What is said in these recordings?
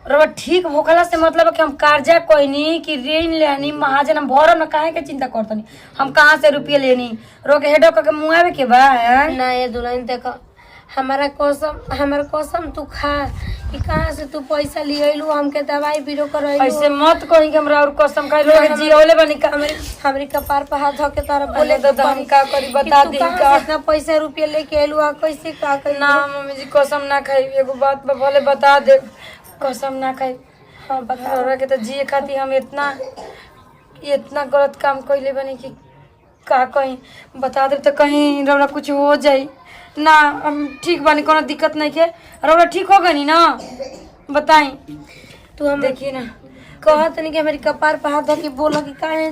रवा ठीक होखला से मतलब कि हम कर्जा कोइनी कि ऋण लेनी महाजन हम भरम न काहे के चिंता करतनी हम कहाँ से रुपये लेनी रोक हेडो के मुआवे के बा ना ये दुल्हन देखो हमारा कसम तू खा कि कहाँ से तू पैसा लियलू हमके दवाई बीरो करैलू ऐसे मत कहीं कि हमरा और कसम खाई लोग जियोले बनी का हमरी कपार पे हाथ धो के तारा बोले तो हम का करी बता दी का इतना पैसा रुपया लेके आइलू आ कैसे का करी ना मम्मी जी कसम ना खाई एगो बात भले बता दे कसम ना खाई हाँ बता रौरा के तो जिए खाती हम इतना गलत काम कइले बनी कि का कहीं बता दे तो कहीं रौरा कुछ हो जाई ना हम ठीक बनी कोनो दिक्कत नहीं है रौरा ठीक हो गई ना बताई तू हम देखी ना कहत नहीं कि हमारी कपार पे हाथ धो के बोलो कि काहे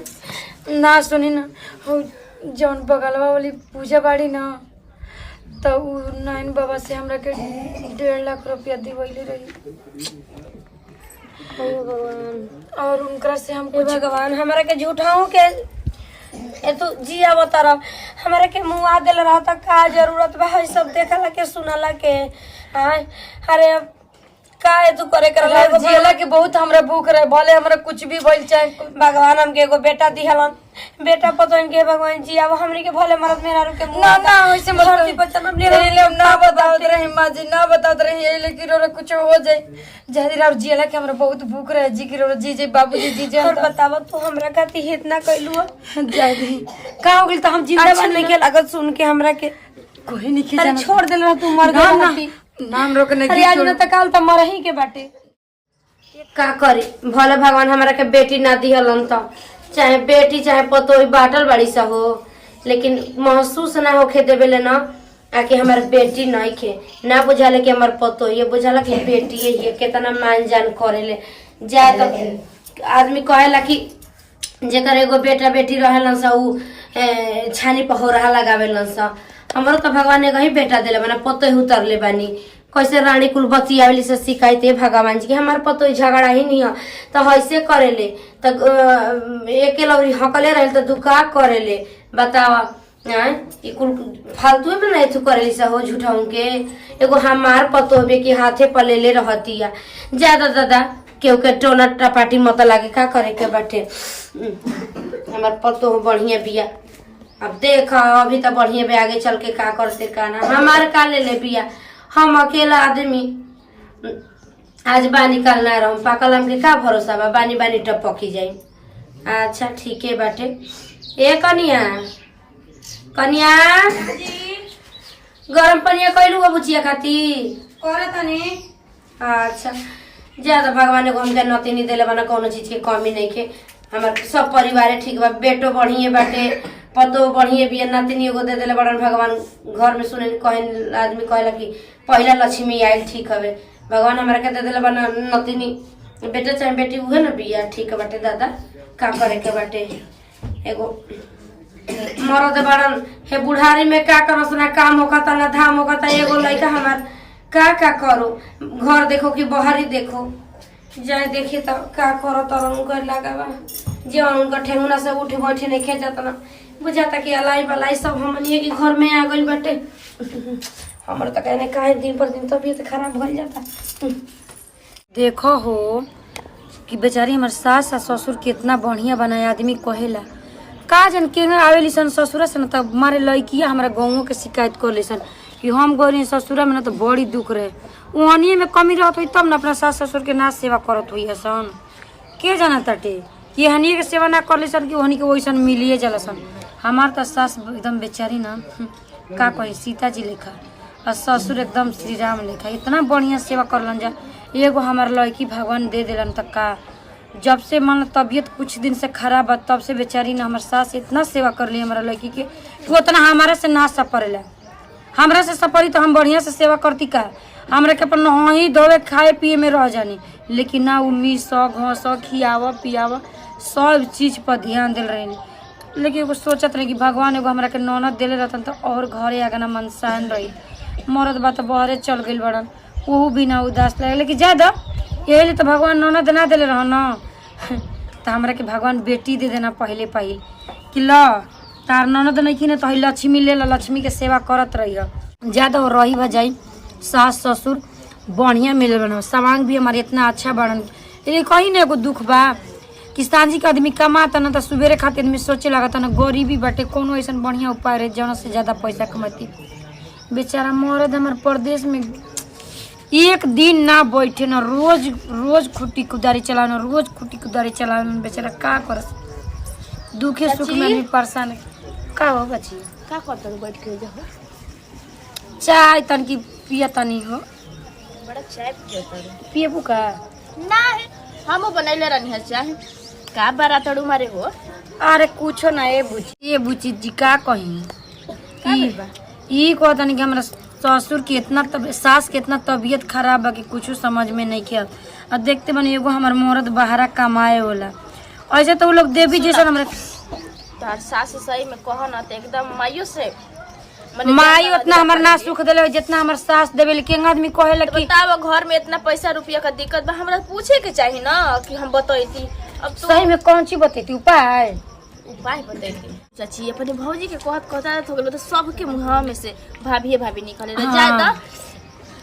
ना सुनी ना हो जौन बगलवा वाली पूजा बाड़ी ना तो उ नाइन बाबा से हमरा के 1.5 लाख रुपया दिवैली रही भगवान और उनकरा से हम हे भगवान हमारा के झूठाऊ के ए तू जिया बता हमारा के मुँह दिल रहा था का जरूरत बा सब देखला के सुनला के अरे का है तू करे कर जियला के बहुत हमरा भूख रहे भले हमरा कुछ भी भइल चाहे भगवान हमके एगो बेटा दिहलन बेटा पतो इनके भगवान जी अब हमरी के भले मरद मेरा रुके ना ना वैसे धरती पर जन्म ले ना बताओ रही माँ जी ना बताओ रही ये लेकिन रो कुछ हो जाए जहरी और जियला के हमरा बहुत भूख रहे जी की रो जी जी बाबूजी जी जी और बताव तू हमरा खाती इतना कइलू जादी का हो गेल त हम जिंदा अच्छा नहीं के लागत सुन के हमरा के कोई नहीं के अरे जाना छोड़ देल तू मर गई नाम रोक नहीं अरे आज न त काल त मरही के बाटे का करी भले भगवान हमरा के बेटी ना दिहलन त चाहे बेटी चाहे पतोई बाटल बड़ी सा हो लेकिन महसूस ना होके देवेले ना आके हमार बेटी नहीं खे ना बुझाले कि हमार पतो ये बुझाला कि बेटी है ये कितना मान जान करेले जा तो आदमी कहेला कि जेकर एगो बेटा बेटी रहेलन सा उ छानी पहोरा लगावेलन सा हमरो तो भगवान ने कहीं बेटा दिले बना पतो ही उतरले बानी कैसे रानी कुल बतियावली से शिकायत है भगवान जी की हमार पतो झगड़ा ही नहीं है तो ऐसे करेले तो एक लौरी हकले रहे तो दुका करेले बतावा कुल फालतू में नहीं करेली सा हो झूठाऊ के एगो हमार पतो बे की हाथे पलेले रहती है ज्यादा दादा केहू के टोना टपाटी मत लागे का करे के बाटे हमार पतो बढ़िया बिया अब देख अभी तो बढ़िया बे आगे चल के का करते का ना हमार का ले बिया हम अकेला आदमी आज बानी कल ना रहूं पाकल हमके का भरोसा बा बानी बानी टपकी जाई अच्छा ठीक है बाटे ए कनिया कनिया गरम पनिया कइलू गो बुचिया खाती करे तनी अच्छा ज्यादा भगवान को हमके नतीनी देले बना कोनो चीज के कमी नहीं के हमार सब परिवार ठीक बा बेटो बढ़िए बाटे पतो बढ़िए बिया नातिनी एगो दे देले बड़न भगवान घर में सुने कहे आदमी कहेला कि पहला लक्ष्मी आयल ठीक हवे भगवान हमरा के दे देले बना नतिनी बेटा चाहे बेटी उहे ना बिया ठीक बाटे दादा का करे के बाटे एगो मरद बड़न हे बुढ़ारी में का करस ना काम होखता ना धाम होखता एगो लइका हमार का करो घर देखो कि बहरी देखो जाए देखी तो का करो तर उनकर लगावा जे उनका ठेंगुना से उठ बैठे नहीं खेजत ना बुझाता कि अलाई बलाई सब हमनिए के घर में आ गइल बाटे हमर त कहने काहे दिन पर दिन तबीयत खराब हो जाता देखो हो कि बेचारी हमार सास आ ससुर कितना बढ़िया बनाए आदमी कहेला का जन के आवेली सन ससुरा से न त मारे लड़किया हमारा गाँवों के शिकायत कर सन कि हम गई ससुरा में न तो बड़ी दुख रहे वहनिए में कमी रहत हुई तब न अपना सास ससुर के ना सेवा करत हुई सन के जाना ताटे कि हनिए के सेवा ना कर सन कि वहनी के वैसन मिलिए जला सन हमार तो सास एकदम बेचारी ना का कही सीता जी लेखा और ससुर एकदम श्री राम लेखा इतना बढ़िया सेवा करलन जा एगो हमार लड़की भगवान दे दिलन तक का जब से मन तबीयत कुछ दिन से खराब है तब से बेचारी ने हमार सास इतना सेवा कर ली हमारा लड़की के कि उतना हमारा से ना सपरेला हमरा से सपरी तो हम बढ़िया से सेवा करती का हमरा के अपन नही धोवे खाए पिए में रह जानी लेकिन ना उ मीस घस खियाव पियाव सब चीज पर ध्यान दिल रही लेकिन एगो सोचत रही कि भगवान एगो हमरा के ननद दिले रहतन तो और घरे आगे ना मनसान रही मरद बा तो बहरे चल गई बड़न वो भी ना उदास लगे लेकिन ज्यादा यही तो भगवान ननद ना दिले रह न तो हमरा के भगवान बेटी दे देना पहले पहिल कि ल तार ननद नहीं की ना तो लक्ष्मी ले ला लक्ष्मी के सेवा करत रही ज्यादा रही भजाई सास ससुर बढ़िया मिल बना सामान भी हमारे इतना अच्छा बनल। लेकिन कहीं ना एगो दुख बा कि सांझी के आदमी कमाता ना तो सुबेरे खाते आदमी सोचे लगता ना गरीबी बाटे कोनो ऐसा बढ़िया उपाय रहे जौन से ज्यादा पैसा कमाती। बेचारा मर्द हमारे प्रदेश में एक दिन ना बैठे ना रोज रोज खुट्टी कुदारी चलाना रोज खुट्टी कुदारी चलाना बेचारा का कर दुखे सुख में भी परेशान का हो बची का करता बैठ के जाओ चाय तन की पिया तनी हो बड़ा चाय पियता पिए का ना हम बनैले रहनी है चाय का बारा तड़ू मारे हो अरे कुछो ना ये बुची जी का कही ई कहतनी कि हमरा ससुर की इतना सास के इतना तबीयत खराब बा कि कुछ समझ में नहीं किया। और देखते बनी एगो हमार मर्द बाहरा कमाए होला ऐसे तो वो लोग देवी जैसा हमरा तार सास सही में कह ना तो एकदम माइयो से माई उतना हमार ना सुख देले जितना हमार सास देवे। लेकिन आदमी कहेला कि बताओ घर में इतना पैसा रुपया का दिक्कत बा हमरा पूछे के चाहिए ना कि हम बतैती। अब तो सही में कौन चीज बतेती उपाय बतैती चाची अपने भौजी के कहता हो गेलो तो सबके मुंह में से भाभी निकले जाए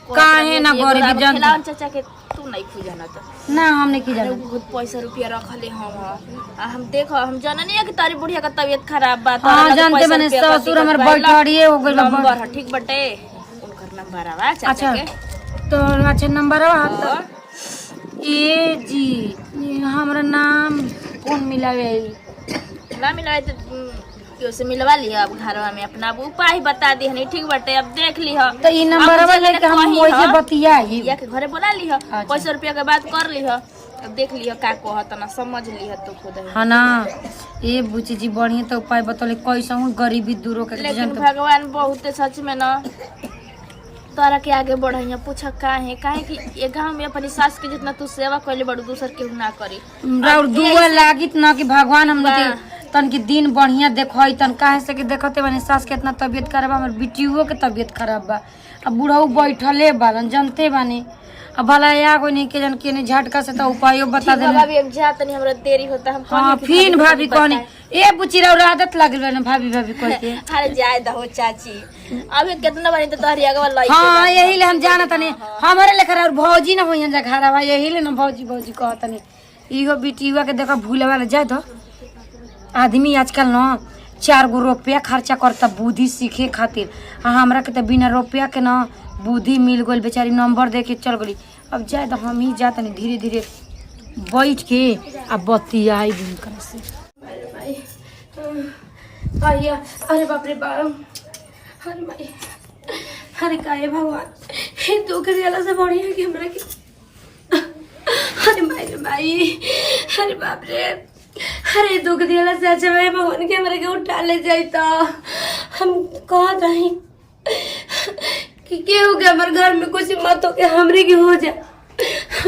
तो काहे ना गरीबी जन खिलावन चाचा के तू नहीं खुजाना तो ना हमने की जाना बहुत पैसा रुपया रखले हम देखो हम जाननी है कि तारी बुढ़िया का तबीयत खराब बा हां जानते बने ससुर हमर बैठड़िए हो गइल नंबर है ठीक बटे उनकर नंबर आवा चाचा के तो अच्छा नंबर आ ए जी हमरा नाम कौन मिलावे ना मिलावे तो क्यों से मिलवा लिया अब घरवा में अपना अब उपाय बता दी हनी ठीक बटे अब देख ली तो ई नंबरवा लेके हम ओइसे बतियाई या के घरे बुला ली पैसा रुपया के बात कर ली अब देख ली का कहत ना समझ ली तो खुद हां ना ए बुची जी बढ़िया तो उपाय बतले कैसे हूं गरीबी दूर के लेकिन भगवान बहुत सच में ना तारा के आगे बढ़ैया पूछा काहे कि ये गांव में अपनी सास के जितना तू सेवा कइले बड़ू दूसर के ना करी और दुआ लागित ना कि भगवान हमने के तन के दिन बढ़िया देखई तन काहे से कि देखते बने सास के इतना तबीयत खराब हमर बिटियो के तबीयत खराब बा। अब बुढ़ऊ बैठले बालन जानते बानी अब भला या कोई नहीं के जन के ने झटका से तो उपायो बता दे भाभी अब जा तनी हमरा देरी होता हम हां फिर भाभी कहनी ए बुचिरा आदत लागल बा ना भाभी कह के अरे जाए दहो चाची अबे कितना बनी तो तोहरी अगवा लाई हां यही ले हम जाना तनी हमरे लेकर और भौजी ना होयन जा घरवा यही ले ना भौजी कहतनी इहो बिटिया के देखा भूले वाला जाए तो आदमी आजकल न 4 गो रुपया खर्चा करता बुद्धि सीखे खातिर। हमरा के तो बिना रुपया के न बुद्धि मिल गई बेचारी नंबर दे के चल गई। अब जाए तो हम ही जाते नहीं धीरे धीरे बैठ के अब बतियाई भी कर से भैया अरे बाप रे बाप अरे भाई अरे काहे भगवान हे दुख दिला से बढ़िया कि हमरा के अरे भाई अरे बाप रे अरे दुख दिला से अच्छा भाई भगवान के हमरा के उठा ले जाई तो हम कहत रही कि के हो गया हमारे घर में कुछ मत हो के हमरे के हो जा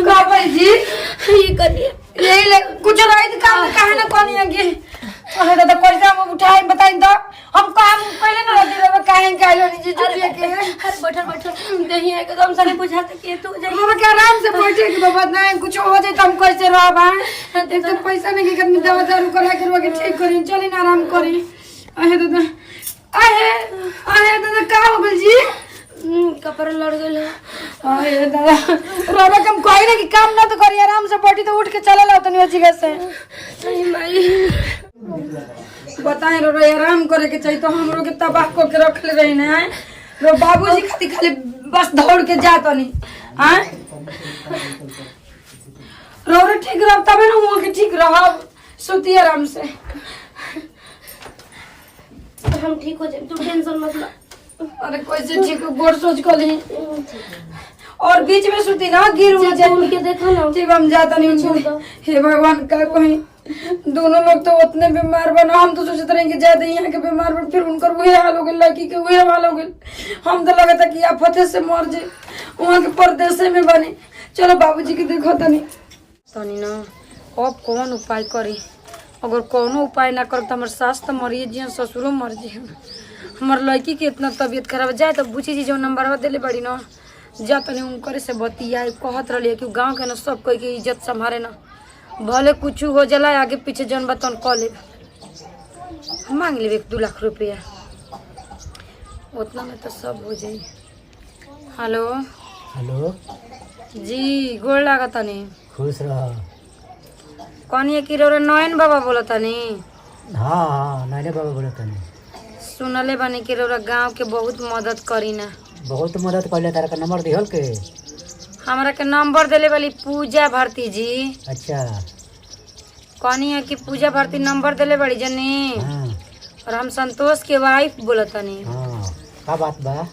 का भाई जी ये करिए यही ले कुछ रही तो काम काहे ना कोनी आगे अरे तो कोई काम उठाई बताई तो हम काम पहले ना रहते रहे काहे काहे नहीं जी जुटिए के अरे बैठल नहीं है एकदम सारे बुझाते कि तू जाई हम के आराम से बैठे के बाबा नहीं कुछ हो जाए तो हम कैसे रहब एकदम पैसा नहीं के कदम दवा दारू करा के रोके ठीक करी चली ना आराम करी अहे दादा का हो गल जी कपड़ा लड़ गल अरे दादा रोबा कम कोई ना कि काम ना तो करी आराम से बैठी तो उठ के चला ला तनी अच्छी से नहीं माई बताएं रो आराम करे के चाहिए तो हम लोग के तबाह को के रख ले रही ना रो बाबूजी खाती खाली बस दौड़ के जा तनी हां रो ठीक रह तबे ना हुआ के ठीक रहब सुती आराम से हम ठीक हो जाए तू टेंशन मत ला अरे कैसे ठीक गोड़ सोच को ली और बीच में सुती ना गिर हो जाए उनके देखो ना ठीक हम जाता नहीं हे भगवान का कहीं दोनों लोग तो उतने बीमार बना हम तो सोचते रहे कि ज्यादा यहाँ के बीमार बन फिर उनकर वही हाल हो गए लड़की के वही हाल हो गए हम तो लगा था कि आफत से मर जाए वहाँ के परदेश में बने चलो बाबूजी के देखो तनी ना अब कौन उपाय करी अगर कोनो उपाय ना कर तो हमारे सास तो मरिए जी ससुरो मर जी हमार लड़की के इतना तबीयत खराब जाए तो बुझी जी जो नंबर दिले बड़ी ना जा तनी उनकर से बतिया कहत रही कि गाँव के ना सब कोई के इज्जत संभारे ना भले कुछ हो जला आगे पीछे जन बतन कह ले मांग ले 1-2 लाख रुपया उतना में तो सब हो जाए। Hello hello. जी गोड़ लागतानी। खुश रह। कौन की रौरा नयन बाबा बोलतानी? हाँ नाने बाबा बोले तनी। सुनले बानी कि रौरा गांव के बहुत मदद करीना। बहुत मदद कर तारा का नंबर दिहल के। हमरा के नंबर देले वाली पूजा भारती जी। अच्छा। कौनी है कि पूजा भारती नंबर देले बड़ी जनी। हाँ और हम संतोष के वाइफ बोलतानी। हाँ का बात बा?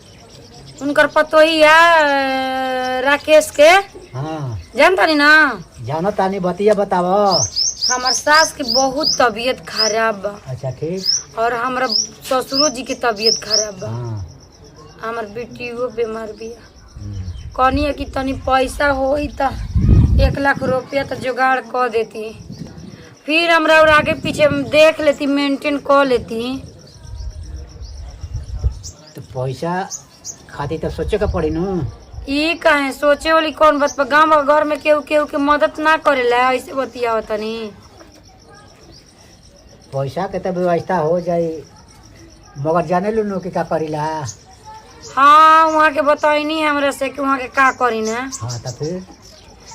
उनकर पतोही है राकेश के। हाँ जानतानी ना। जानो तानी बतिया बताव। हमार सास के बहुत तबीयत खराब बा। अच्छा ठीक। और हमारा ससुरो जी के तबीयत खराब बा। हाँ हमार बेटियो बीमार बिया। कहनी है कि तनी पैसा होई त 1 लाख रुपया तो जुगाड़ कर देती, फिर हमरा और आगे पीछे देख लेती, मेंटेन कर लेती। तो पैसा खातिर तो सोचे का पड़ी नु। ई कहे सोचे वाली कौन बात पर? गाँव घर में केहू केहू के मदद ना करेला, ऐसे बतिया तनी। पैसा के तो व्यवस्था हो जाई, मगर जाने लू कि का करीला। हाँ वहाँ के बताइनी हमरा से कि वहाँ के का करी ना। हाँ तो फिर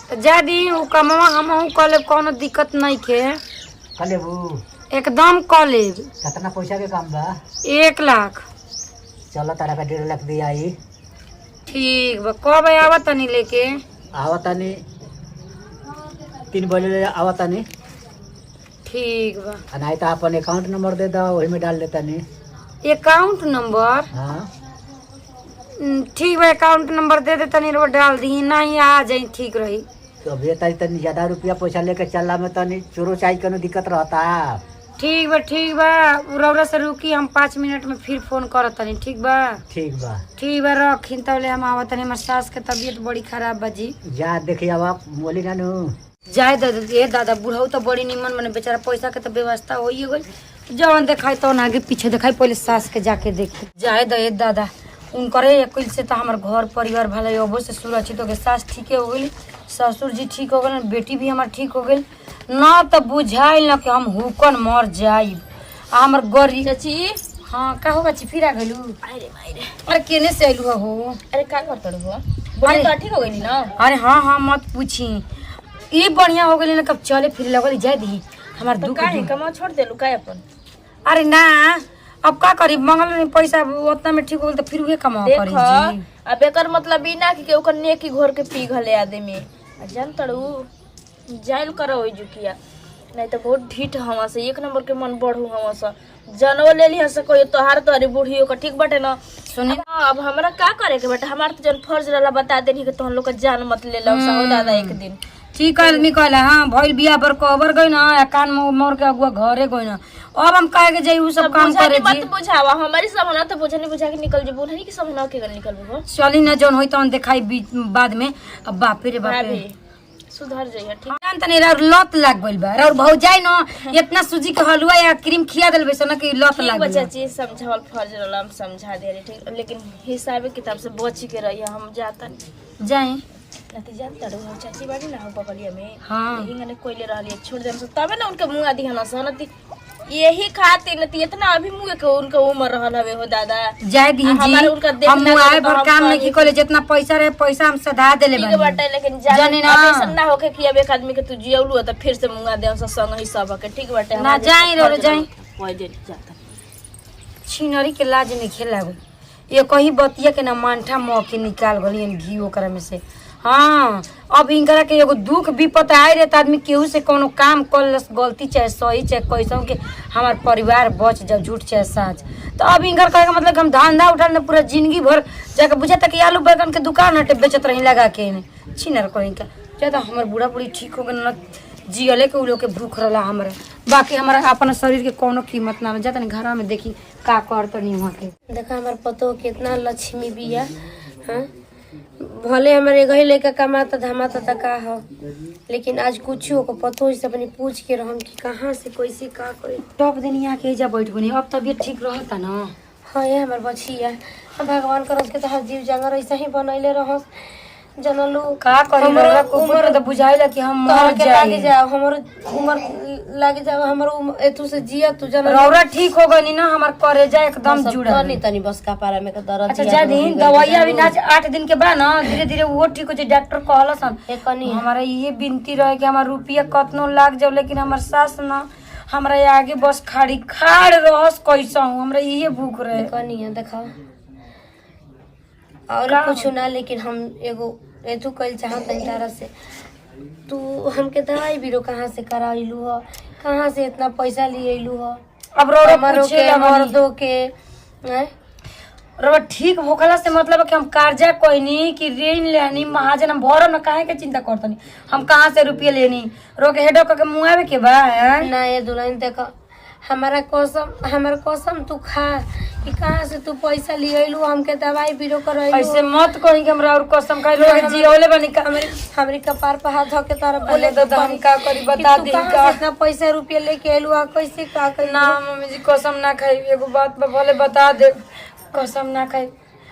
तो जा दी उ कमवा हमहू कर लेब, कोनो दिक्कत नहीं के। कर लेबू? एकदम कर लेब। कितना पैसा के काम बा? 1 लाख। चलो तारा का 1.5 लाख दिया आई। ठीक बा, कब आवा तनी लेके? आवतानी 3 बजे आवतानी। ठीक बा। नहीं तो अपन अकाउंट नंबर दे दो, वही में डाल देता नहीं। Account number? हाँ ठीक बा, अकाउंट नंबर दे दे तनी, रो डाल दी, नहीं आ जाई, ठीक रही। तो अभी तनी ज्यादा रुपया पैसा लेके चलला में तनी चोरो चाई कोनो दिक्कत रहता। ठीक बा, रौरा से रुकी, हम 5 मिनट में फिर फोन करत तनी। ठीक बा? ठीक बा। ठीक बा, रखी तबले हम आवत तनी। हमार सास के तबीयत बड़ी खराब बा जी। जा देखिए अब बोली ना नु। जाए दादा, ए दादा बुढ़ऊ तो बड़ी निमन मने, बेचारा पैसा के तो व्यवस्था हो ही गई। जवन देखाई तो आगे पीछे देखाई, पहले सास के जाके देखी। जाए दे दादा, उनकरे अकुल से तो हमार घर परिवार भले अबो से सुरक्षित हो गए। सास ठीक हो गई, ससुर जी ठीक हो गए, बेटी भी हमार ठीक हो गई ना। तो बुझाइल ना कि हम हुकन मर जाइब। हमार गरीब चाची। हाँ का होगा ची, फिर आ गइलू? अरे केने से आइलू हो? अरे का करत हो? बोले तो ठीक हो गई ना। अरे हाँ मत पूछी, ये बढ़िया हो गई ना। कब चले फिर लगल जाए दी हमार दुख। कमा छोड़ देलू का अपन? अरे ना, अब का करी, मंगल नहीं पैसा उतना में ठीक हो गई तो फिर उहे कमा करी जी। अब एकर मतलब ई ना कि ओकर नेकी घोर के पी घले आदमी। जान तड़ू जाइल करो होई जुकिया, नहीं तो बहुत ढीठ हवा से 1 नंबर के मन बढ़ू हवा से। जनवा ले ली हसे कोई तोहार तोरी बूढ़ी का ठीक बाटे ना। सुनी अब हमरा का करे के बेटा, हमार तो जन फर्ज रहला बता देनी कि तोहन लोग का जान मत ले लो साहो दादा एक दिन। ठीक है आदमी कहला। हाँ भइल बिया बर कवर गई ना, कान मोर के अगुआ घरे गई ना। अब हम काहे के जाई उ सब काम करे जी। मत बुझावा, हमारी समझना तो बुझनी बुझा के निकल जेबू, नहीं कि समझना के निकलबू। चली ना, जौन होई तौन देखाई बाद में। अब बापे रे बापे सुधर जाइए ठीक। जान तनी राउर लत लाग गइल बा। राउर भौजाई न इतना सूजी के हलवा या क्रीम खिया देल बेसन कि लत लाग गइल। चाची समझावल फर्ज रहला, हम समझा दे रहे ठीक, लेकिन हिसाब किताब से बच के रहिए। हम जाता जाए नती जानता रहो चाची बाड़ी ना हो बगलिया में। हाँ हिंगने कोइले रहलिए छोड़ देन से तबे ना उनके मुंह आदि हना सनती यही खातिर नती इतना अभी मुंह के उनका उम्र रहल हवे हो दादा। जाए दी जी, हम आए भर काम नहीं कोले, जितना पैसा रहे पैसा हम सधा देले ठीक बाटे। लेकिन जाने ना ऐसा ना होके कि अब एक आदमी के तू जियौलू त फिर से मुंह दे से संग ही सब के ठीक बाटे ना। जाई रो जाई होय दे जाता छिनरी के लाज नहीं खेला गो। ये कहीं बतिया के ना मांठा मोह के निकाल गली घी ओकरा में से। हाँ अब इनकरा के एगो दुख विपत आए रहे तो आदमी केहू से कोनो काम कर गलती चाहे सही चाहे कैसा के हमार परिवार बच जाओ, झूठ चाहे सच। तो अब इनकर कहे का मतलब कि हम धंधा उठा पूरा जिंदगी भर जाके बुझा तक आलू बैगन के दुकान हटे बेचत रही लगा के छिनर कहीं का। ज्यादा हमार बूढ़ा बूढ़ी ठीक हो गए न, जियले के उ लोग के भूख रहा हमारा। बाकी हमारा अपना शरीर के कोनो कीमत ना जाता नहीं। घर में देखी का कर तो नहीं वहाँ के देखा हमार पतो कितना लक्ष्मी बिया। हाँ भले हमारे गही लेकर कमाता धमाता तक का हो, लेकिन आज कुछ को पतो से अपनी पूछ के रहम कि कहाँ से कैसे का करे। टॉप दिन यहाँ के जा बैठ गई, अब तबीयत ठीक रहता ना। हाँ ये हमार बचिया, भगवान करस के तो हर जीव जानवर ऐसा ही बनैले रहस। जनलू का करी उम्र तो बुझाइला कि हम मर के लागे जाओ, हमर उम्र लग जाओ हमरो एतु से जिया तू जना रौरा ठीक हो गनी ना, हमार करेजा एकदम जुड़ा तनी तनी बस का पारा में का दर्द अच्छा जा दिन दवाइया भी ना 8 दिन के बाद ना धीरे धीरे वो ठीक हो जाए। डॉक्टर कहलसन एकनी हमारा ये विनती रहे कि हमार रुपया कतनो लाग जाओ, लेकिन हमार सास ना हमरा आगे बस खाड़ी खाड़ रहस कैसा हूँ, हमरा ये भूख रहे। एकनी है देखा और कुछ ना, लेकिन हम एगो एतु कइल चाहत नहीं तारा से। तू हमके दवाई बीरो कहाँ से कराइलू ह, कहाँ से इतना पैसा लिएलू ह? अब रौरा हमरो पूछे के लगनी। मर्दो के हैं? रौरा ठीक होखला से मतलब है कि हम कर्जा कोइनी कि ऋण लेनी महाजन हम भरम ना, काहे के चिंता करतनी, हम कहाँ से रुपया लेनी रो के हेडो के मुआवे के बा हैं? ना ये दुल्हन देखा हमारा कसम तू खा कि कहाँ से तू पैसा लिएलू हमके दवाई बीरो करैलू। ऐसे मत कहीं कि हमरा और कसम खाई रो जियोले बनी का हमरी कपार पे हाथ धो के तारा बोले तो हम का करी बता दी का इतना पैसा रुपया लेके एलू आ कैसे का करी ना मम्मी जी कसम ना खाई, एगो बात बा बोले बता दे, कसम ना खाई।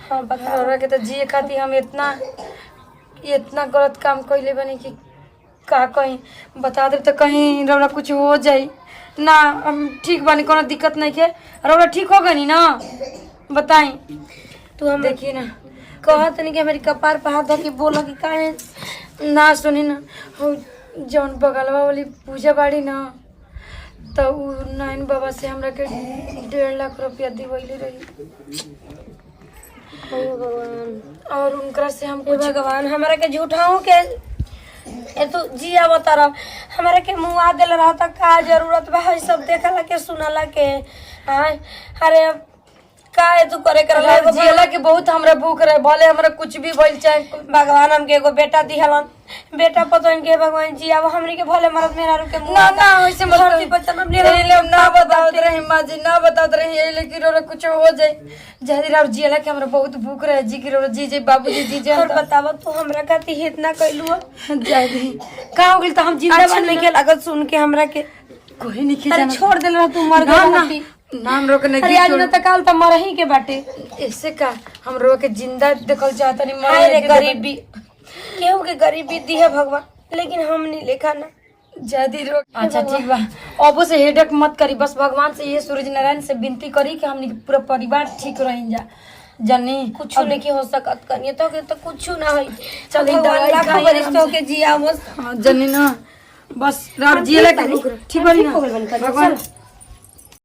हाँ बता रौरा के तो जिए खाती हम इतना गलत काम कइले बनी कि का कहीं बता दे तो कहीं रौरा कुछ हो जाई ना। हम ठीक बानी, कोनो दिक्कत नहीं के, रौरा ठीक हो गनी ना, बताई तू हम देखिए ना कहत नहीं कि हमारी कपार पे हाथ धो के बोला कि काहे ना सुनी ना हो जौन बगलवा वाली पूजा बाड़ी ना, तो उ नाइन बाबा से हमरा के 1.5 लाख रुपया दिवैले रही हे भगवान और उनकरा से हम हे भगवान हमारा के झूठाऊ के ए तू जिया बता हमारा के मुँह दिल रहता का जरूरत बा है सब देखला के सुनला के। आय अरे अब का तू करे कर जियला के बहुत हमरा भूख रहे, भले हमरा कुछ भी भइल चाहे भगवान हमके एगो बेटा दिहलन, बेटा पतोन के भगवान जी अब हमरी के भले मरद मेरा रुके ना ना वैसे मत धरती पर जन्म ले ले ना बतावत रही माँ जी, ना बतावत रही ये लेकिन रो कुछ हो जाए जल्दी राव जियला के हमरा बहुत भूख रहे जी की रो जी जी बाबूजी जी जी और बताव तू हमरा खाती इतना कइलू जल्दी का हो गेल त हम जिंदा अच्छा नहीं के लागत सुन के हमरा के कोई नहीं के अरे जाना छोड़ देल रह तू मर गई नाम रोक नहीं अरे आज न त काल त मरही के बाटे ऐसे का हम रो के जिंदा देखल चाहता नहीं हाय रे मरे गरीबी केहू के गरीबी दी है भगवान, लेकिन हम नहीं लेखा ना जल्दी रो। अच्छा ठीक बा, अबो से हेडक मत करी, बस भगवान से ये सूरज नारायण से विनती करी कि हमनी के पूरा परिवार ठीक रही जा जनी कुछ नहीं हो सकत कनिए तो के तो कुछ ना होई। चल भगवान लाखों बरिस तो के जिया बस जनी ना बस राव जियला के ठीक बनी ना भगवान